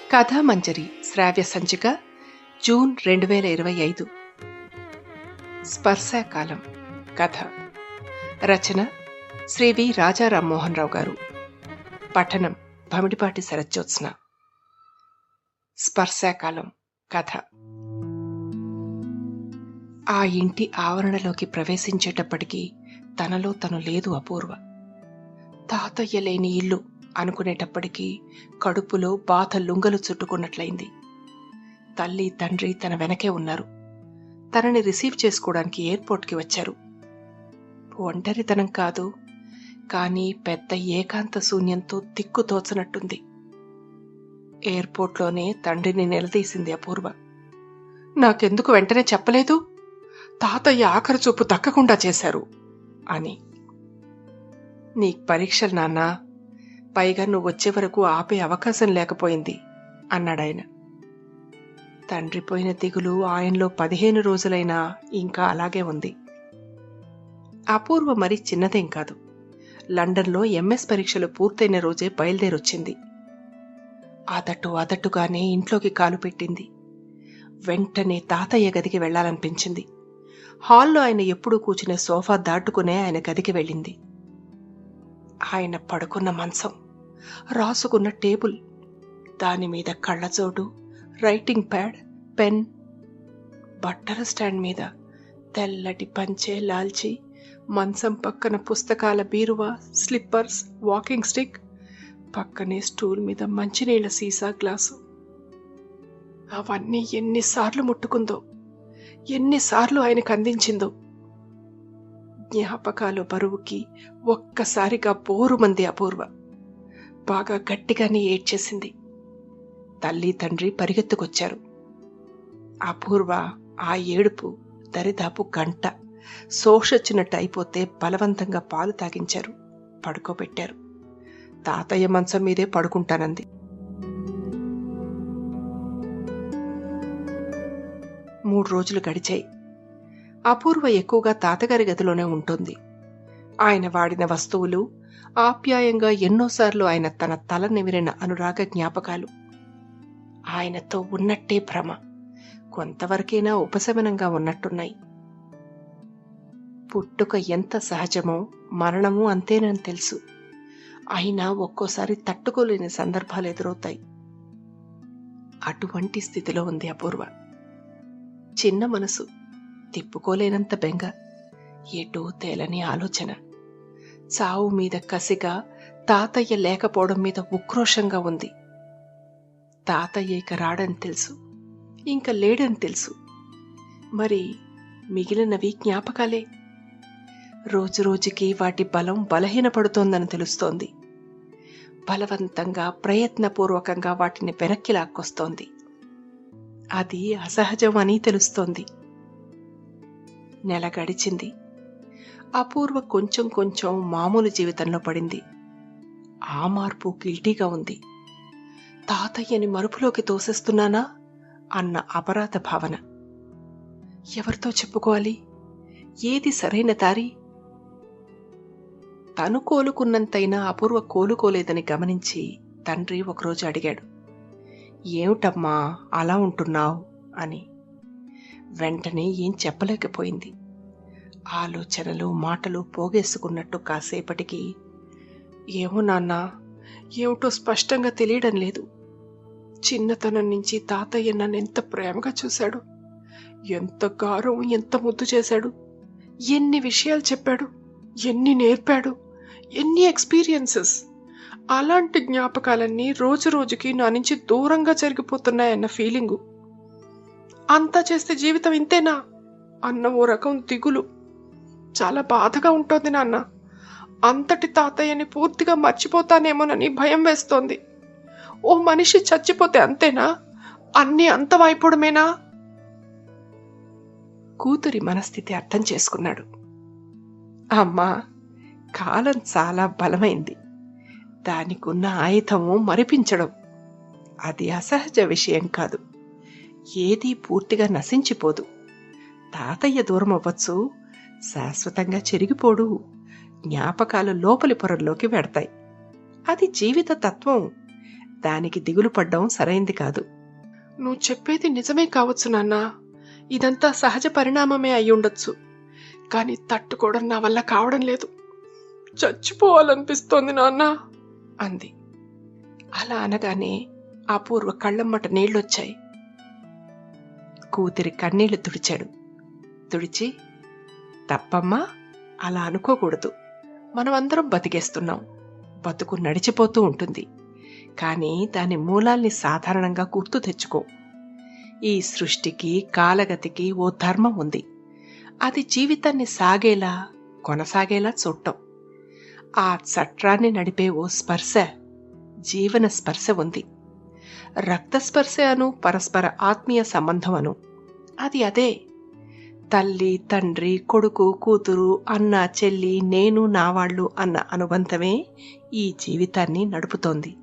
కథామంజరి శ్రావ్య సంచిక జూన్ 2025. స్పర్శాకాలం కథ రచన శ్రీ వి రాజా రామ్మోహన్ రావు గారు. పఠనం భమిడిపాటి శరజ్యోత్స్న. స్పర్శాకాలం కథ. ఆ ఇంటి ఆవరణలోకి ప్రవేశించేటప్పటికీ తనలో తను లేదు అపూర్వ. తాతయ్య లేని ఇల్లు అనుకునేటప్పటికీ కడుపులో బాధ లుంగలు చుట్టుకున్నట్లయింది. తల్లి తండ్రి తన వెనకే ఉన్నారు. తనని రిసీవ్ చేసుకోవడానికి ఎయిర్పోర్ట్కి వచ్చారు. ఒంటరితనం కాదు, కానీ పెద్ద ఏకాంత శూన్యంతో దిక్కు తోచనట్టుంది. ఎయిర్పోర్ట్లోనే తండ్రిని నిలదీసింది అపూర్వ. నాకెందుకు వెంటనే చెప్పలేదు? తాతయ్య ఆఖరి చూపు దక్కకుండా చేశారు అని. నీకు పరీక్షలు నాన్నా, పైగా నువ్వు వచ్చే వరకు ఆపే అవకాశం లేకపోయింది అన్నాడాయన. తండ్రి పోయిన దిగులు ఆయనలో 15 రోజులైనా ఇంకా అలాగే ఉంది. అపూర్వ మరీ చిన్నదేం కాదు. లండన్లో ఎంఎస్ పరీక్షలు పూర్తయిన రోజే బయలుదేరొచ్చింది. అదట్టుగానే ఇంట్లోకి కాలు పెట్టింది. వెంటనే తాతయ్య గదికి వెళ్లాలనిపించింది. హాల్లో ఆయన ఎప్పుడూ కూర్చునే సోఫా దాటుకునే ఆయన గదికి వెళ్ళింది. ఆయన పడుకున్న మంచం, రాసుకున్న టేబుల్, దానిమీద కళ్ళజోడు, రైటింగ్ ప్యాడ్, పెన్, బట్టల స్టాండ్ మీద తెల్లటి పంచె లాల్చి, మంచం పక్కన పుస్తకాల బీరువా, స్లిప్పర్స్, వాకింగ్ స్టిక్, పక్కనే స్టూల్ మీద మంచినీళ్ల సీసా గ్లాసు. అవన్నీ ఎన్నిసార్లు ముట్టుకుందో, ఎన్నిసార్లు ఆయనకు అందించిందో. జ్ఞాపకాలు బరువుకి ఒక్కసారిగా బోరుమంది అపూర్వ. బాగా గట్టిగానే ఏడ్చేసింది. తల్లి తండ్రి పరిగెత్తుకొచ్చారు. అపూర్వ ఆ ఏడుపు దరిదాపు గంట. శోషొచ్చినట్టు అయిపోతే బలవంతంగా పాలు తాగించారు, పడుకోబెట్టారు. తాతయ్య మంచం మీదే పడుకుంటానంది. 3 రోజులు గడిచాయి. అపూర్వ ఎక్కువగా తాతగారి గదిలోనే ఉంటుంది. ఆయన వాడిన వస్తువులు, ఆప్యాయంగా ఎన్నోసార్లు ఆయన తన తల నిమిరిన అనురాగ జ్ఞాపకాలు. ఆయనతో ఉన్నట్టే భ్రమ, కొంతవరకైనా ఉపశమనంగా ఉన్నట్టున్నాయి. పుట్టుక ఎంత సహజమో మరణము అంతేనని తెలుసు. అయినా ఒక్కోసారి తట్టుకోలేని సందర్భాలు ఎదురవుతాయి. అటువంటి స్థితిలో ఉంది అపూర్వ. చిన్న మనసు, తిప్పుకోలేనంత బెంగ, ఎటూ తేలని ఆలోచన. చావు మీద కసిగా, తాతయ్య లేకపోవడం మీద ఉక్రోషంగా ఉంది. తాతయ్య ఇక రాడని తెలుసు, ఇంక లేడని తెలుసు. మరి మిగిలినవి జ్ఞాపకాలే. రోజురోజుకి వాటి బలం బలహీనపడుతోందని తెలుస్తోంది. బలవంతంగా, ప్రయత్నపూర్వకంగా వాటిని వెనక్కి లాక్కొస్తోంది. అది అసహజం అని తెలుస్తోంది. నెల గడిచింది. అపూర్వ కొంచెం కొంచెం మామూలు జీవితంలో పడింది. ఆ మార్పు గిల్టీగా ఉంది. తాతయ్యని మరుపులోకి తోసేస్తున్నానా అన్న అపరాధ భావన. ఎవరితో చెప్పుకోవాలి? ఏది సరైన దారి? తను కోలుకున్నంతైనా అపూర్వ కోలుకోలేదని గమనించి తండ్రి ఒకరోజు అడిగాడు, ఏమిటమ్మా అలా ఉంటున్నావు అని. వెంటనే ఏం చెప్పలేకపోయింది. ఆలోచనలు మాటలు పోగేసుకున్నట్టు కాసేపటికి, ఏమో నాన్న, ఏమిటో స్పష్టంగా తెలియడం లేదు. చిన్నతనం నుంచి తాతయ్య నన్ను ఎంత ప్రేమగా చూశాడు, ఎంత గారం, ఎంత ముద్దు చేశాడు, ఎన్ని విషయాలు చెప్పాడు, ఎన్ని నేర్పాడు, ఎన్ని ఎక్స్పీరియన్సెస్. అలాంటి జ్ఞాపకాలన్నీ రోజు రోజుకి నా నుంచి దూరంగా జరిగిపోతున్నాయన్న ఫీలింగు. అంతా చేస్తే జీవితం ఇంతేనా అన్న ఓ రకం దిగులు. చాలా బాధగా ఉంటుంది నాన్న. అంతటి తాతయ్యని పూర్తిగా మర్చిపోతానేమోనని భయం వేస్తోంది. ఓ మనిషి చచ్చిపోతే అంతేనా? అన్నీ అంతమైపోవడమేనా? కూతురి మనస్థితి అర్థం చేసుకున్నాడు. అమ్మా, కాలం చాలా బలమైంది. దానికున్న ఆయుధము మరిపించడం. అది అసహజ విషయం కాదు. ఏదీ పూర్తిగా నశించిపోదు. తాతయ్య దూరం అవ్వచ్చు, శాశ్వతంగా చెరిగిపోడు. జ్ఞాపకాలు లోపలి పొరల్లోకి వెడతాయి. అది జీవిత తత్వం. దానికి దిగులు పడ్డం సరైంది కాదు. నువ్వు చెప్పేది నిజమే కావచ్చు నాన్నా. ఇదంతా సహజ పరిణామమే అయ్యుండొచ్చు. కాని తట్టుకోవడం నా వల్ల కావడం లేదు. చచ్చిపోవాలనిపిస్తోంది నాన్న అంది. అలా అనగానే అపూర్వ కళ్ళమ్మట నీళ్లొచ్చాయి. కూతురి కన్నీళ్లు తుడిచాడు. తుడిచి, తప్పమ్మా, అలా అనుకోకూడదు. మనమందరం బతికేస్తున్నాం. బతుకు నడిచిపోతూ ఉంటుంది. కానీ దాని మూలాల్ని సాధారణంగా గుర్తు తెచ్చుకో. ఈ సృష్టికి, కాలగతికి ఓ ధర్మం ఉంది. అది జీవితాన్ని సాగేలా, కొనసాగేలా చూడటం. ఆ చట్రాన్ని నడిపే ఓ స్పర్శ, జీవన స్పర్శ ఉంది. రక్తస్పర్శ అను, పరస్పర ఆత్మీయ సంబంధం అను, అది అదే. తల్లి, తండ్రి, కొడుకు, కూతురు, అన్న, చెల్లి, నేను, నావాళ్లు అన్న అనుబంధమే ఈ జీవితాన్ని నడుపుతోంది.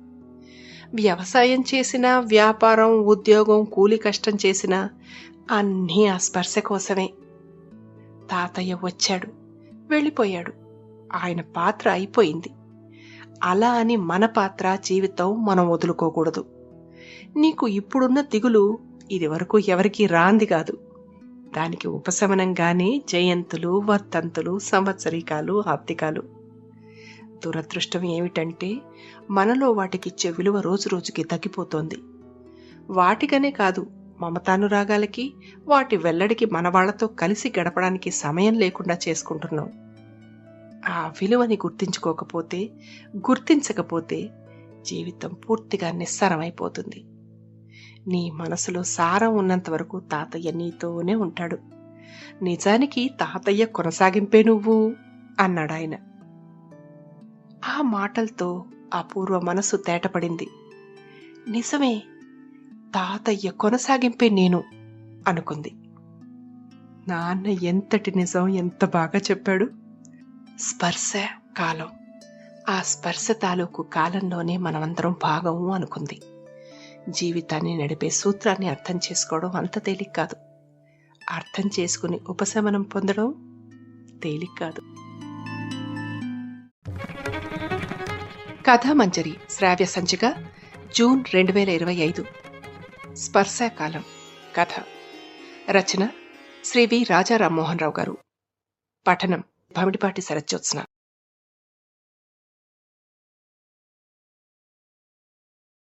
వ్యవసాయం చేసినా, వ్యాపారం, ఉద్యోగం, కూలి కష్టం చేసినా అన్నీ ఆ స్పర్శ కోసమే. తాతయ్య వచ్చాడు, వెళ్ళిపోయాడు. ఆయన పాత్ర అయిపోయింది. అలా అని మన పాత్ర, జీవితం మనం వదులుకోకూడదు. నీకు ఇప్పుడున్న దిగులు ఇదివరకు ఎవరికీ రాంది కాదు. దానికి ఉపశమనంగానే జయంతులు, వర్తంతులు, సంవత్సరీకాలు, ఆప్తికాలు. దురదృష్టం ఏమిటంటే మనలో వాటికిచ్చే విలువ రోజురోజుకి తగ్గిపోతోంది. వాటికనే కాదు, మమతానురాగాలకి, వాటి వెల్లడికి మనవాళ్లతో కలిసి గడపడానికి సమయం లేకుండా చేసుకుంటున్నాం. ఆ విలువని గుర్తించుకోకపోతే, గుర్తించకపోతే జీవితం పూర్తిగా నిస్సారమైపోతుంది. నీ మనసులో సారం ఉన్నంత వరకు తాతయ్య నీతోనే ఉంటాడు. నిజానికి తాతయ్య కొనసాగింపే నువ్వు అన్నాడాయన. ఆ మాటలతో అపూర్వ మనసు తేటపడింది. నిజమే, తాతయ్య కొనసాగింపే నేను అనుకుంది. నాన్న ఎంతటి నిజం, ఎంత బాగా చెప్పాడు. స్పర్శ, కాలం. ఆ స్పర్శ తాలూకు కాలంలోనే మనమందరం భాగము అనుకుంది. జీవితాన్ని నడిపే సూత్రాన్ని అర్థం చేసుకోవడం అంత తేలిక కాదు. అర్థం చేసుకుని ఉపశమనం పొందడం తేలిక కాదు. కథామంజరి శ్రావ్య సంచిక జూన్ 2025. స్పర్శాకాలం కథ. రచన శ్రీ వి. రాజా రామ్మోహన్ రావు గారు. పఠనం భమిడిపాటి శరజ్యోత్స్న.